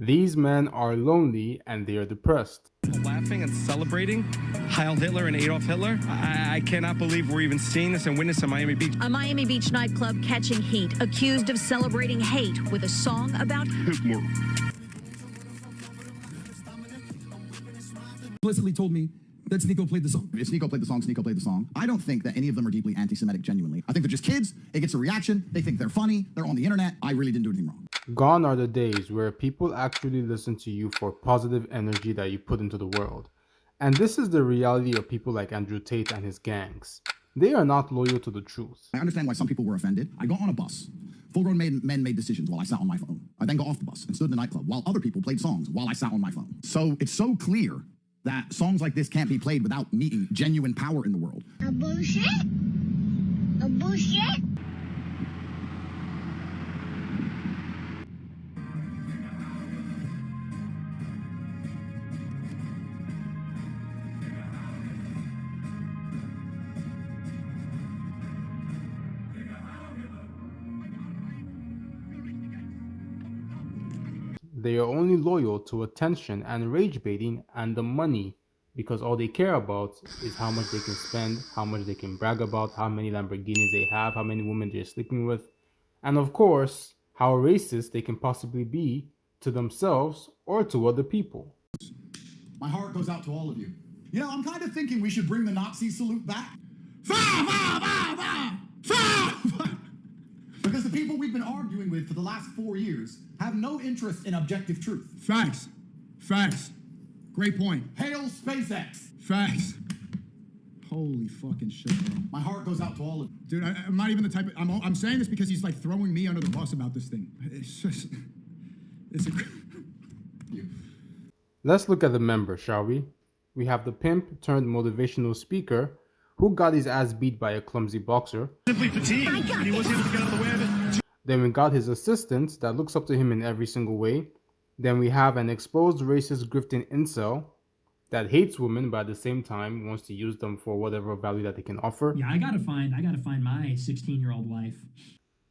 These men are lonely and they are depressed. Laughing and celebrating Heil Hitler and Adolf Hitler. I cannot believe we're even seeing this and witnessing in Miami Beach. A Miami Beach nightclub catching heat, accused of celebrating hate with a song about Hitler. Explicitly told me that Sneeko played the song. If Sneeko played the song, Sneeko played the song. I don't think that any of them are deeply anti-Semitic genuinely. I think they're just kids. It gets a reaction. They think they're funny. They're on the internet. I really didn't do anything wrong. Gone are the days where people actually listen to you for positive energy that you put into the world. And this is the reality of people like Andrew Tate and his gangs. They are not loyal to the truth. I understand why some people were offended. I got on a bus. Full-grown men made decisions while I sat on my phone. I then got off the bus and stood in the nightclub while other people played songs while I sat on my phone. So it's so clear that songs like this can't be played without meeting genuine power in the world. A bullshit? A bullshit? They are only loyal to attention and rage baiting and the money, because all they care about is how much they can spend, how much they can brag about, how many Lamborghinis they have, how many women they're sleeping with, and of course, how racist they can possibly be to themselves or to other people. My heart goes out to all of you. You know, I'm kind of thinking we should bring the Nazi salute back. Because the people we've been arguing with for the last 4 years have no interest in objective truth. Facts. Facts. Great point. Hail SpaceX. Facts. Holy fucking shit, bro. My heart goes out to all of you. Dude, I'm not even the type of... I'm saying this because he's like throwing me under the bus about this thing. It's just... Let's look at the members, shall we? We have the pimp turned motivational speaker who got his ass beat by a clumsy boxer. Simply fatigued. He wasn't able to get out of the way of it. Then we got his assistant that looks up to him in every single way. Then we have an exposed racist grifting incel that hates women but at the same time wants to use them for whatever value that they can offer. Yeah, I gotta find my 16-year-old wife.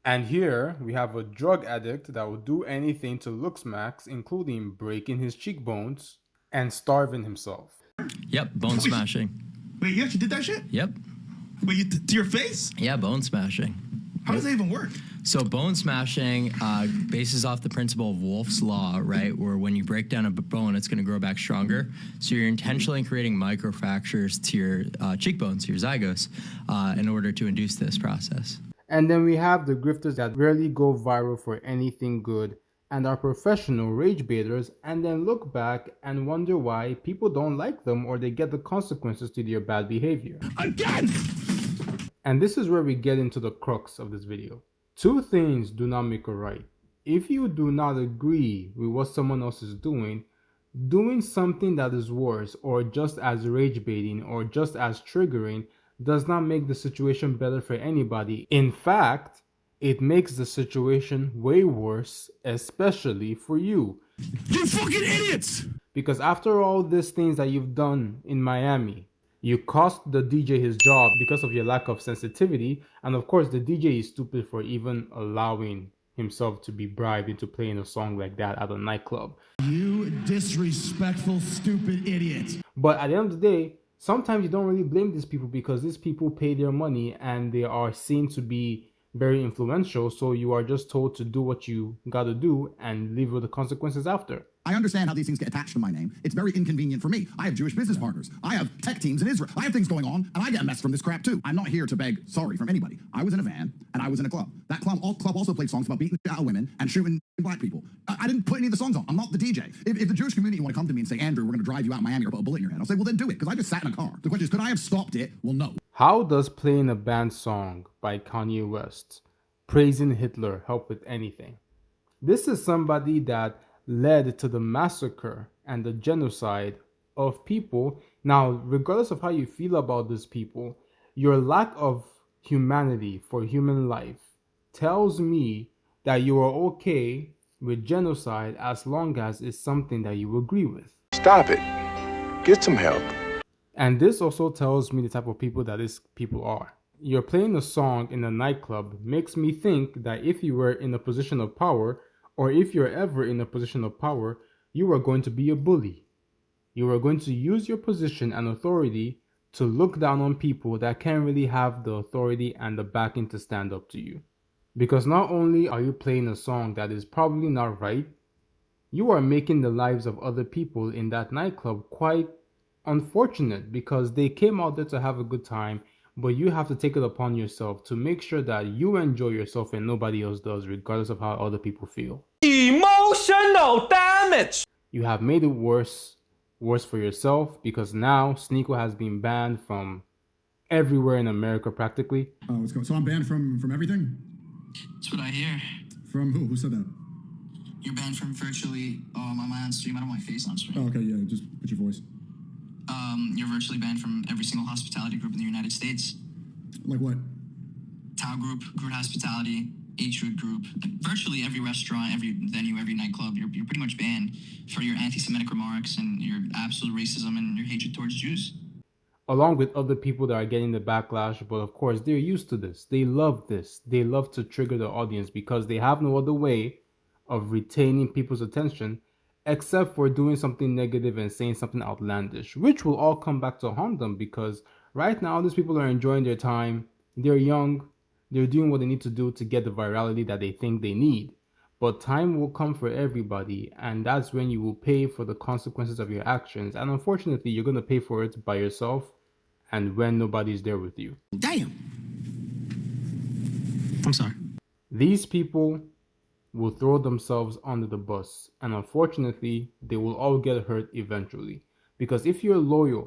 And here we have a drug addict that will do anything to looks max, including breaking his cheekbones and starving himself. Yep, bone smashing. Wait, you actually did that shit? Yep. Wait, to your face? Yeah, bone smashing. How does that even work? So bone smashing bases off the principle of Wolff's Law, right? Where when you break down a bone, it's going to grow back stronger. So you're intentionally creating microfractures to your cheekbones, your zygos, in order to induce this process. And then we have the grifters that rarely go viral for anything good and are professional rage baiters and then look back and wonder why people don't like them or they get the consequences to their bad behavior. Again! And this is where we get into the crux of this video. Two things do not make a right. If you do not agree with what someone else is doing something that is worse or just as rage baiting or just as triggering does not make the situation better for anybody. In fact, it makes the situation way worse, especially for you. You fucking idiots! Because after all these things that you've done in Miami, you cost the DJ his job because of your lack of sensitivity, and of course the DJ is stupid for even allowing himself to be bribed into playing a song like that at a nightclub. You disrespectful, stupid idiot. But at the end of the day, sometimes you don't really blame these people because these people pay their money and they are seen to be very influential, so you are just told to do what you gotta do and live with the consequences after. I understand how these things get attached to my name. It's very inconvenient for me. I have Jewish business partners. I have tech teams in Israel. I have things going on, and I get a mess from this crap too. I'm not here to beg sorry from anybody. I was in a van, and I was in a club. That club also played songs about beating out women and shooting black people. I didn't put any of the songs on. I'm not the DJ. If the Jewish community want to come to me and say, Andrew, we're going to drive you out of Miami or put a bullet in your head, I'll say, well, then do it, because I just sat in a car. The question is, could I have stopped it? Well, no. How does playing a banned song by Kanye West praising Hitler help with anything? This is somebody that led to the massacre and the genocide of people. Now, regardless of how you feel about these people, your lack of humanity for human life tells me that you are okay with genocide as long as it's something that you agree with. Stop it. Get some help. And this also tells me the type of people that these people are. You're playing a song in a nightclub makes me think that if you were in a position of power, or if you're ever in a position of power, you are going to be a bully. You are going to use your position and authority to look down on people that can't really have the authority and the backing to stand up to you. Because not only are you playing a song that is probably not right, you are making the lives of other people in that nightclub quite unfortunate because they came out there to have a good time, but you have to take it upon yourself to make sure that you enjoy yourself and nobody else does, regardless of how other people feel. Emotional damage! You have made it worse for yourself because now Sneako has been banned from everywhere in America practically. Oh, what's going? So I'm banned from everything? That's what I hear. From who? Who said that? You're banned from virtually on my on stream. I don't want my face on stream. Oh, okay, yeah, just put your voice. You're virtually banned from every single hospitality group in the United States. Like what? Tao Group, Group Hospitality, H-Root Group, virtually every restaurant, every venue, every nightclub. You're pretty much banned for your anti-Semitic remarks and your absolute racism and your hatred towards Jews. Along with other people that are getting the backlash, but of course they're used to this. They love this. They love to trigger the audience because they have no other way of retaining people's attention except for doing something negative and saying something outlandish, which will all come back to haunt them because right now these people are enjoying their time. They're young. They're doing what they need to do to get the virality that they think they need. But time will come for everybody, and that's when you will pay for the consequences of your actions. And unfortunately, you're going to pay for it by yourself and when nobody's there with you. Damn! I'm sorry. These people will throw themselves under the bus, and unfortunately, they will all get hurt eventually. Because if you're loyal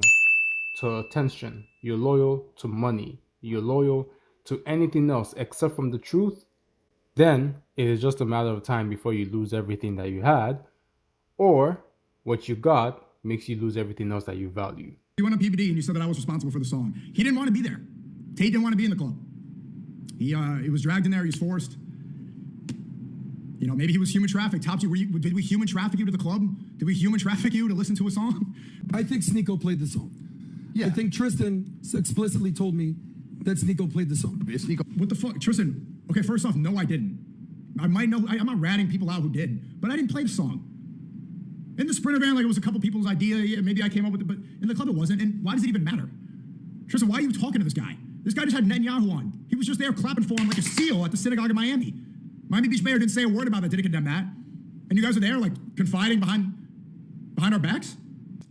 to attention, you're loyal to money, you're loyal to anything else except from the truth, then it is just a matter of time before you lose everything that you had, or what you got makes you lose everything else that you value. You went on PBD and you said that I was responsible for the song. He didn't want to be there. Tate didn't want to be in the club. He was dragged in there. He was forced. You know, maybe he was human trafficked. Topsy, did we human traffic you to the club? Did we human traffic you to listen to a song? I think Sneako played the song. Yeah. I think Tristan explicitly told me that Sneako played the song. What the fuck? Tristan, okay, first off, no, I didn't. I might know, I'm not ratting people out who did, but I didn't play the song. In the Sprinter van, like it was a couple people's idea, yeah, maybe I came up with it, but in the club it wasn't, and why does it even matter? Tristan, why are you talking to this guy? This guy just had Netanyahu on. He was just there clapping for him like a seal at the synagogue in Miami. Miami Beach mayor didn't say a word about it, didn't condemn that. And you guys are there, like, confiding behind our backs?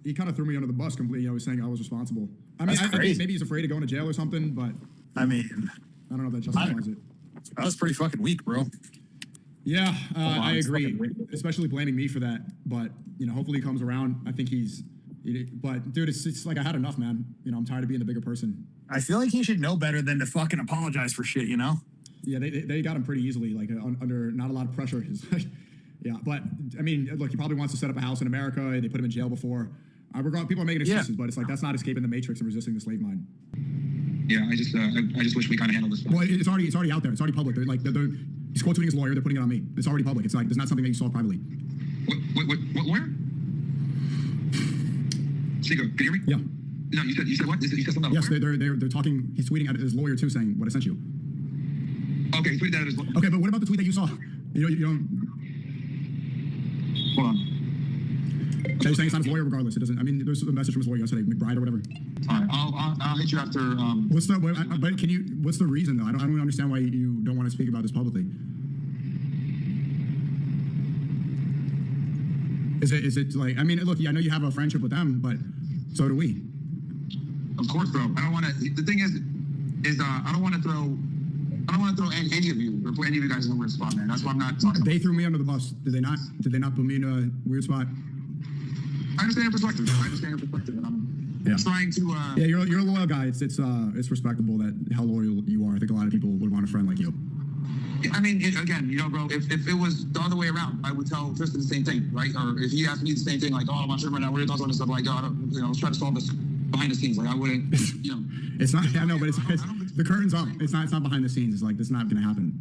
He kind of threw me under the bus completely. I was saying I was responsible. I mean, I think maybe he's afraid of going to jail or something, but... I mean... I don't know if that justifies it. That was pretty fucking weak, bro. Yeah, I agree. Especially blaming me for that. But, you know, hopefully he comes around. I think but, dude, it's like I had enough, man. You know, I'm tired of being the bigger person. I feel like he should know better than to fucking apologize for shit, you know? Yeah, they got him pretty easily, like under not a lot of pressure. Yeah, but I mean, look, he probably wants to set up a house in America. They put him in jail before. People are making excuses, but it's like that's not escaping the matrix and resisting the slave mind. Yeah, I just wish we kind of handled this. Well, it's already out there. It's already public. He's quote tweeting his lawyer. They're putting it on me. It's already public. It's like it's not something that you saw privately. What lawyer? Sneako, can you hear me? Yeah. No, you said what? You said something about yes, they're talking. He's tweeting at his lawyer too, saying what I sent you. Okay, he tweeted that at his lawyer. Okay, but what about the tweet that you saw? You don't. Hold on. So you're saying it's not his lawyer, regardless. It doesn't. I mean, there's a message from his lawyer yesterday, McBride or whatever. All right, I'll hit you after. But can you? What's the reason though? I don't understand why you don't want to speak about this publicly. Is it like? I mean, look, I know you have a friendship with them, but so do we. Of course, bro. I don't want to. The thing is I don't want to throw any of you or put any of you guys in a weird spot, man. That's why I'm not talking. They threw me under the bus. Did they not? Did they not put me in a weird spot? I understand your perspective. And I'm trying to. Yeah, you're a loyal guy. It's respectable that how loyal you are. I think a lot of people would want a friend like you. I mean, again, you know, bro. If it was the other way around, I would tell Tristan the same thing, right? Or if he asked me the same thing, like, oh, I'm not sure right now. What are your thoughts on this stuff? Like, let's try to solve this behind the scenes. Like, I wouldn't, you know. It's not. I know, but it's the curtain's up. It's not behind the scenes. It's like this is not going to happen.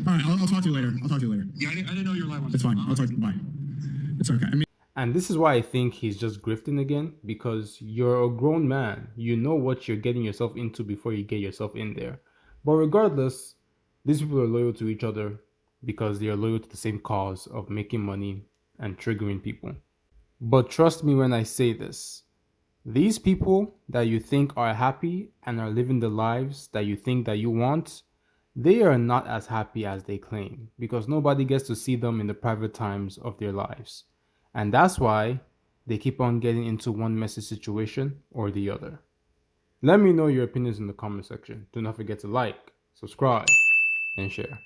All right, I'll talk to you later. Yeah, I didn't know you were live on. It's fine. I'll talk to you. Bye. It's okay. I mean. And this is why I think he's just grifting again, because you're a grown man. You know what you're getting yourself into before you get yourself in there. But regardless, These people are loyal to each other because they are loyal to the same cause of making money and triggering people. But trust me when I say this, these people that you think are happy and are living the lives that you think that you want, they are not as happy as they claim, because nobody gets to see them in the private times of their lives. And that's why they keep on getting into one messy situation or the other. Let me know your opinions in the comment section. Do not forget to like, subscribe, and share.